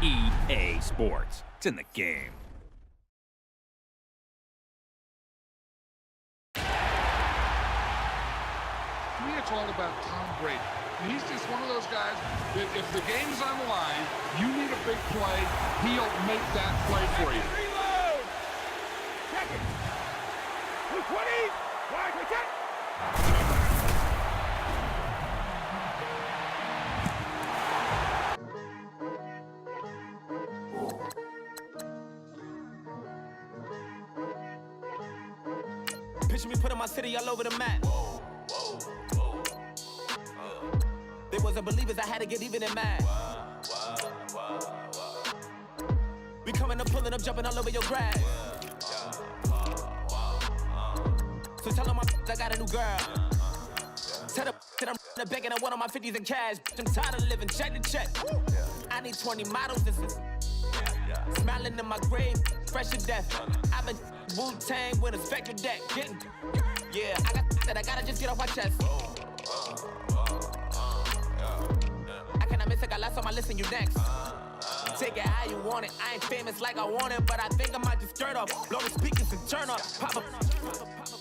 EA Sports. It's in the game. To me, it's all about Tom Brady. And he's just one of those guys that if the game's on the line, you need a big play, he'll make that play for you. Reload! Check it! 220! Wide, check! Picture me putting my city all over the map. They wasn't believers, I had to get even and mad. We coming up, pulling up, jumping all over your grass. So tell them I got a new girl. Tell them that I'm the bank and I want on my 50s in cash. I'm tired of living check to check. I need 20 models, this is smiling in my grave, fresh to death. I've been Wu-Tang with a spectre deck. Getting, yeah, I got that, I gotta just get off my chest. I cannot miss it, I lost on my list and you next. Take it how you want it, I ain't famous like I want it, but I think I might just skirt off. Blow the speakers and turn off. Pop up,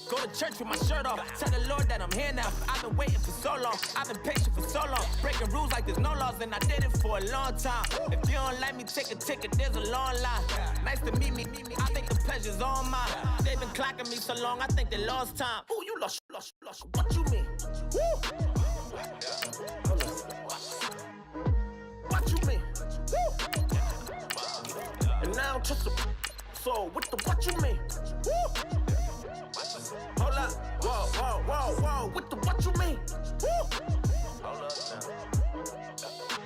go to church with my shirt off. Tell the Lord that I'm here now. I've been waiting for so long, I've been patient for so long. Breaking rules like there's no laws, and I did it for a long time. If you don't like me, take a ticket, there's a long line. Nice to meet me, I think the pleasure's all mine. They've been clocking me so long, I think they lost time. Ooh, you lost, what you mean? Woo! What you mean? Woo! And now I'm just a so what you mean? Woo! Hold up, whoa, what you mean? Woo! Hold up now.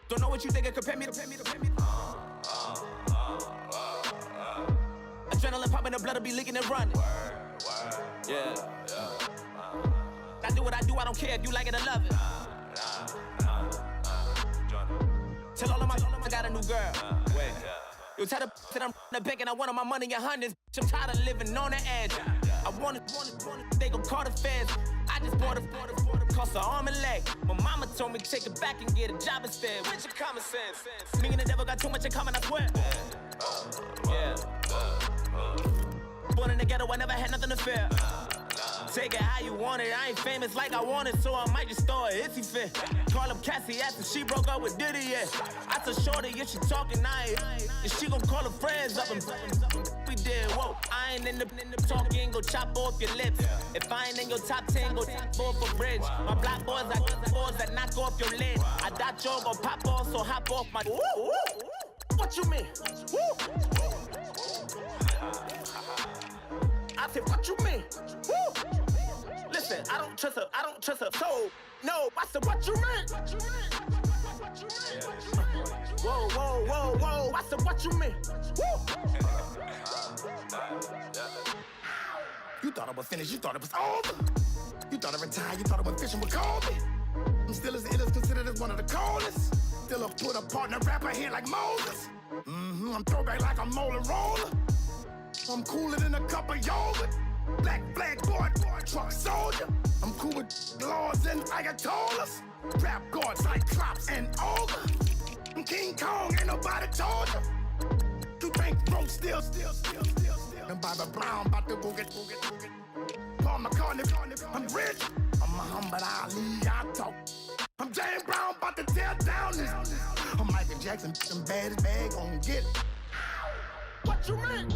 Don't know what you think it compare me to. Adrenaline popping, the blood'll be leaking and running. Yeah. I do what I do, I don't care if you like it or love it. Tell all of my I got a new girl. Wait. You tell the that I'm the bank and I want all my money in hundreds. I'm tired of living on the edge. I want it, they gon' call the feds. I just bought it, cost an arm and leg. My mama told me take it back and get a job instead. Where's your common sense? Me and the devil got too much in common, I swear. Yeah. Born in the ghetto, I never had nothing to fear. Take it how you want it, I ain't famous like I want it, so I might just throw a hissy fit. Call up Cassie after she broke up with Diddy, yeah. I told Shorty if she talking, I ain't. And she gon' call her friends up and we did, whoa. I ain't in the talking, go chop off your lips. If I ain't in your top 10, go tap off a bridge. My black boys, I got boys that knock off your lid. I thought you gon' pop off, so hop off my. What you mean? I said, what you mean? Woo! Listen, I don't trust her. So, no, I said, what you mean? Whoa, I said, what you mean? Woo! You thought I was finished, you thought it was over. You thought I retired, you thought I went fishing with Kobe. I'm still as ill as considered as one of the coldest. Still a put a partner rapper here like Moses. I'm throwback like I'm Mola Roller. I'm cooler than a cup of yogurt. Black flag boy, truck soldier. I'm cool with laws and Ayatollahs. Rap God, Cyclops and Ogre. I'm King Kong, ain't nobody told you. You think road still. And Bobby Brown about to go get. Paul McCartney, I'm rich. I'm Muhammad Ali, I talk. I'm James Brown, about to tear down this. I'm Michael Jackson, them bad as bag gon' get. What you mean?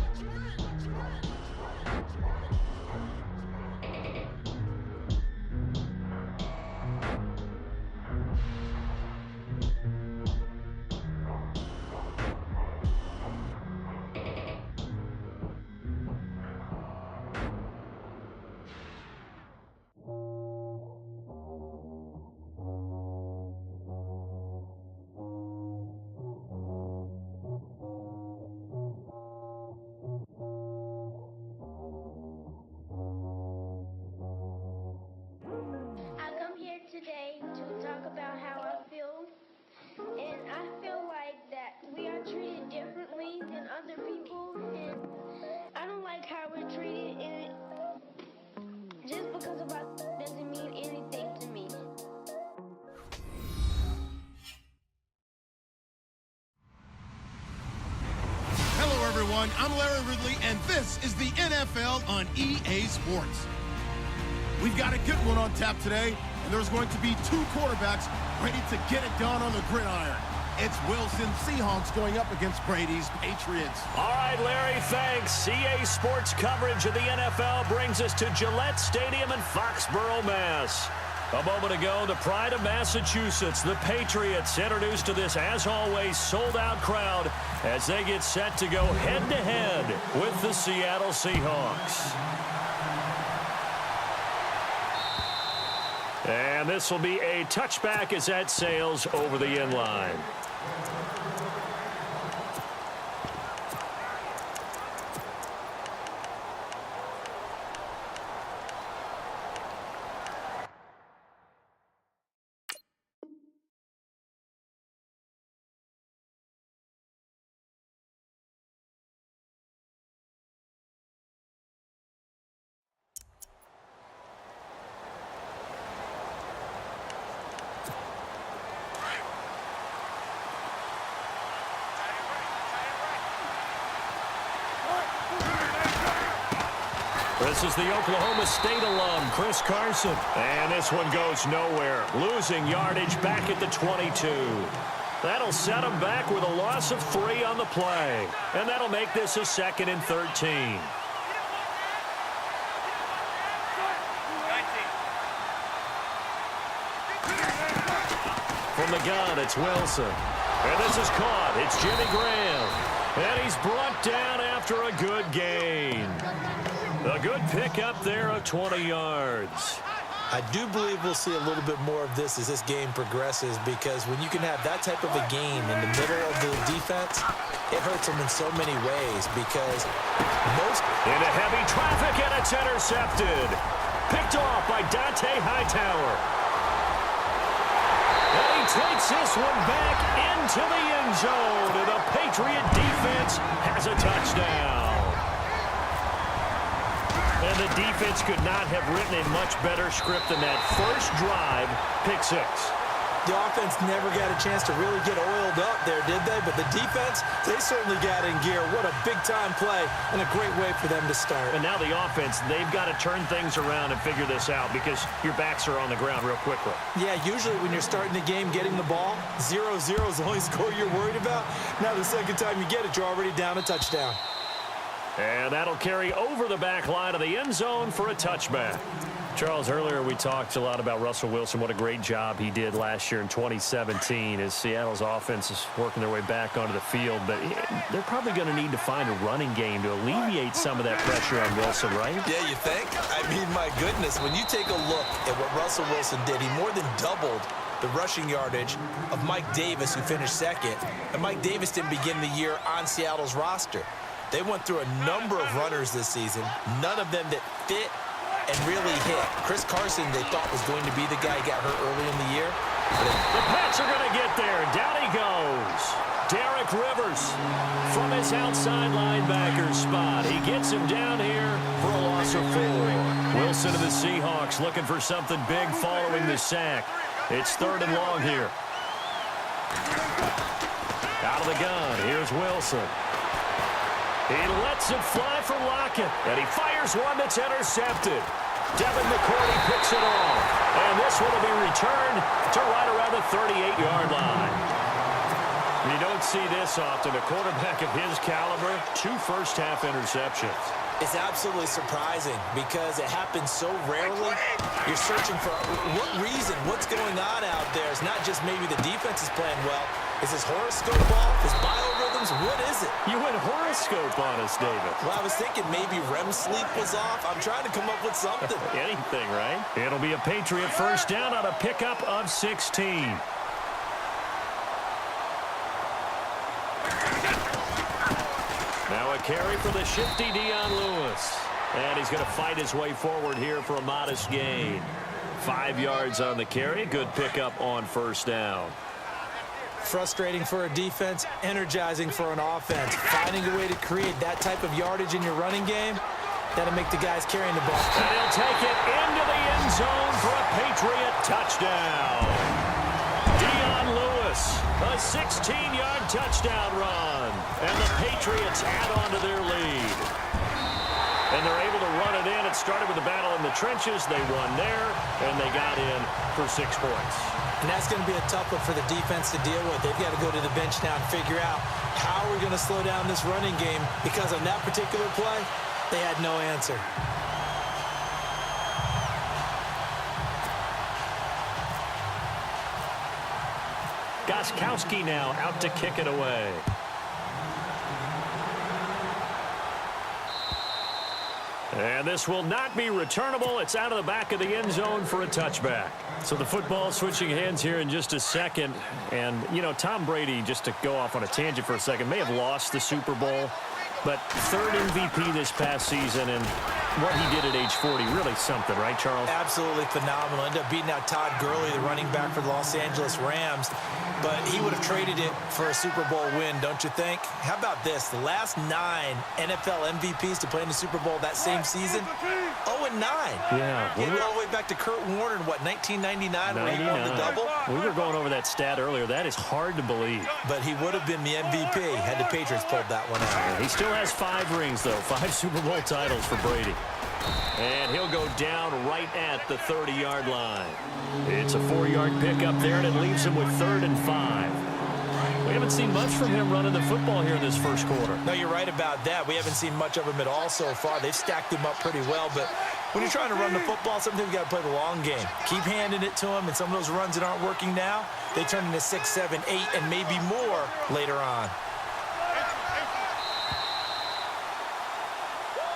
Today to talk about how I feel, and I feel like that we are treated differently than other people, and I don't like how we're treated, and just because of our doesn't mean anything to me. everyone. I'm Larry Ridley, and this is the NFL on EA Sports. We've got a good one on tap today, and there's going to be two quarterbacks ready to get it done on the gridiron. It's Wilson's Seahawks going up against Brady's Patriots. All right, Larry, thanks. EA Sports coverage of the NFL brings us to Gillette Stadium in Foxborough, Mass. A moment ago, the pride of Massachusetts, the Patriots, introduced to this, as always, sold-out crowd as they get set to go head-to-head with the Seattle Seahawks. And this will be a touchback as that sails over the end line. This is the Oklahoma State alum, Chris Carson. And this one goes nowhere. Losing yardage back at the 22. That'll set him back with a loss of 3 on the play. And that'll make this a 2nd and 13. From the gun, it's Wilson. And this is caught. It's Jimmy Graham. And he's brought down after a good gain. A good pickup there of 20 yards. I do believe we'll see a little bit more of this as this game progresses, because when you can have that type of a gain in the middle of the defense, it hurts them in so many ways, because most... Into heavy traffic, and it's intercepted. Picked off by Dante Hightower. And he takes this one back into the end zone, and the Patriot defense has a touchdown. And the defense could not have written a much better script than that first drive, pick 6. The offense never got a chance to really get oiled up there, did they? But the defense, they certainly got in gear. What a big-time play and a great way for them to start. And now the offense, they've got to turn things around and figure this out, because your backs are on the ground real quickly. Yeah, usually when you're starting the game getting the ball, 0-0 is the only score you're worried about. Now the second time you get it, you're already down a touchdown. And that'll carry over the back line of the end zone for a touchback. Charles, earlier we talked a lot about Russell Wilson, what a great job he did last year in 2017 as Seattle's offense is working their way back onto the field. But they're probably going to need to find a running game to alleviate some of that pressure on Wilson, right? Yeah, you think? I mean, my goodness, when you take a look at what Russell Wilson did, he more than doubled the rushing yardage of Mike Davis, who finished 2nd. And Mike Davis didn't begin the year on Seattle's roster. They went through a number of runners this season, none of them that fit and really hit. Chris Carson, they thought, was going to be the guy who got hurt early in the year. The Pats are going to get there. Down he goes. Derek Rivers from his outside linebacker spot. He gets him down here for a loss of 4. Wilson of the Seahawks looking for something big following the sack. It's 3rd and long here. Out of the gun, here's Wilson. He lets it fly for Lockett, and he fires one that's intercepted. Devin McCourty picks it off, and this one will be returned to right around the 38-yard line. You don't see this often. A quarterback of his caliber, 2 first-half interceptions. It's absolutely surprising because it happens so rarely. You're searching for what reason, what's going on out there. It's not just maybe the defense is playing well. Is his horoscope off? His biorhythms? What is it? You went horoscope on us, David. Well, I was thinking maybe REM sleep was off. I'm trying to come up with something. Anything, right? It'll be a Patriot first down on a pickup of 16. Now a carry for the shifty Dion Lewis. And he's going to fight his way forward here for a modest gain. 5 yards on the carry. Good pickup on first down. Frustrating for a defense, energizing for an offense. Finding a way to create that type of yardage in your running game, that'll make the guys carrying the ball. And he'll take it into the end zone for a Patriot touchdown. Dion Lewis, A 16-yard touchdown run. And the Patriots add on to their lead. And they're able to run it in. It started with a battle in the trenches. They won there, and they got in for 6 points. And that's going to be a tough one for the defense to deal with. They've got to go to the bench now and figure out how we're going to slow down this running game, because on that particular play, they had no answer. Gostkowski now out to kick it away. And this will not be returnable. It's out of the back of the end zone for a touchback. So the football switching hands here in just a second. And, you know, Tom Brady, just to go off on a tangent for a second, may have lost the Super Bowl, but 3rd MVP this past season, and what he did at age 40, really something, right, Charles? Absolutely phenomenal. Ended up beating out Todd Gurley, the running back for the Los Angeles Rams. But he would have traded it for a Super Bowl win, don't you think? How about this? The last 9 NFL MVPs to play in the Super Bowl that same season, 0-9. Yeah. Getting all the way back to Kurt Warner in, what, 1999 when he won the double? We were going over that stat earlier. That is hard to believe. But he would have been the MVP had the Patriots pulled that one out. He still has 5 rings, though. 5 Super Bowl titles for Brady. And he'll go down right at the 30-yard line. It's a 4-yard pickup there, and it leaves him with 3rd and 5. We haven't seen much from him running the football here in this first quarter. No, you're right about that. We haven't seen much of him at all so far. They've stacked him up pretty well, but when you're trying to run the football, sometimes you got to play the long game. Keep handing it to him, and some of those runs that aren't working now, they turn into 6, 7, 8, and maybe more later on.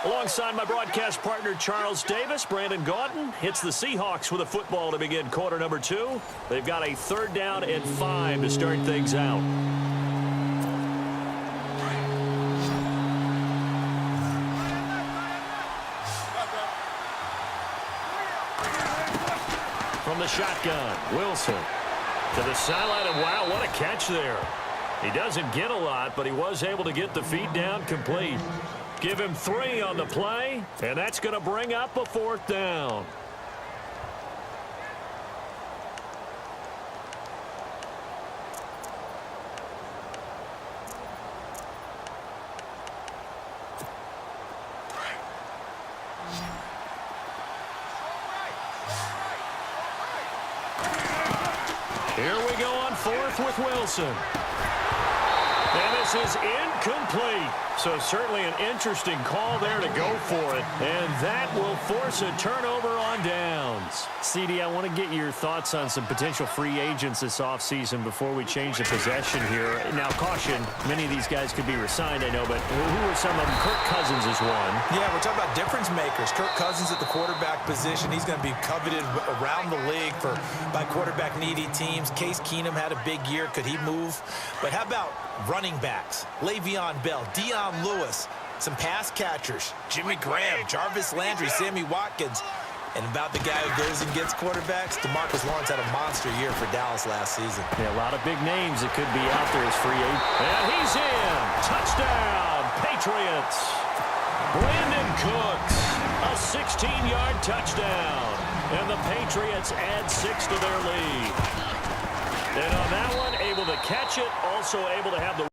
Alongside my broadcast partner, Charles Davis, Brandon Gaudin hits the Seahawks with a football to begin quarter number 2. They've got a 3rd down and 5 to start things out. From the shotgun, Wilson to the sideline, and wow, what a catch there. He doesn't get a lot, but he was able to get the feet down complete. Give him 3 on the play, and that's going to bring up a 4th down. Here we go on 4th with Wilson. And this is incomplete. So certainly an interesting call there to go for it. And that will force a turnover on downs. CD, I want to get your thoughts on some potential free agents this offseason before we change the possession here. Now, caution, many of these guys could be resigned, I know, but who are some of them? Kirk Cousins is one. Yeah, we're talking about difference makers. Kirk Cousins at the quarterback position. He's going to be coveted around the league by quarterback-needy teams. Case Keenum had a big year. Could he move? But how about running backs? Le'Veon Bell, Dion Lewis, some pass catchers, Jimmy Graham, Jarvis Landry, Sammy Watkins. And about the guy who goes and gets quarterbacks, DeMarcus Lawrence had a monster year for Dallas last season. Yeah, a lot of big names that could be out there as free agent. And he's in. Touchdown, Patriots. Brandon Cooks, a 16-yard touchdown. And the Patriots add 6 to their lead. And on that one, able to catch it, also able to have the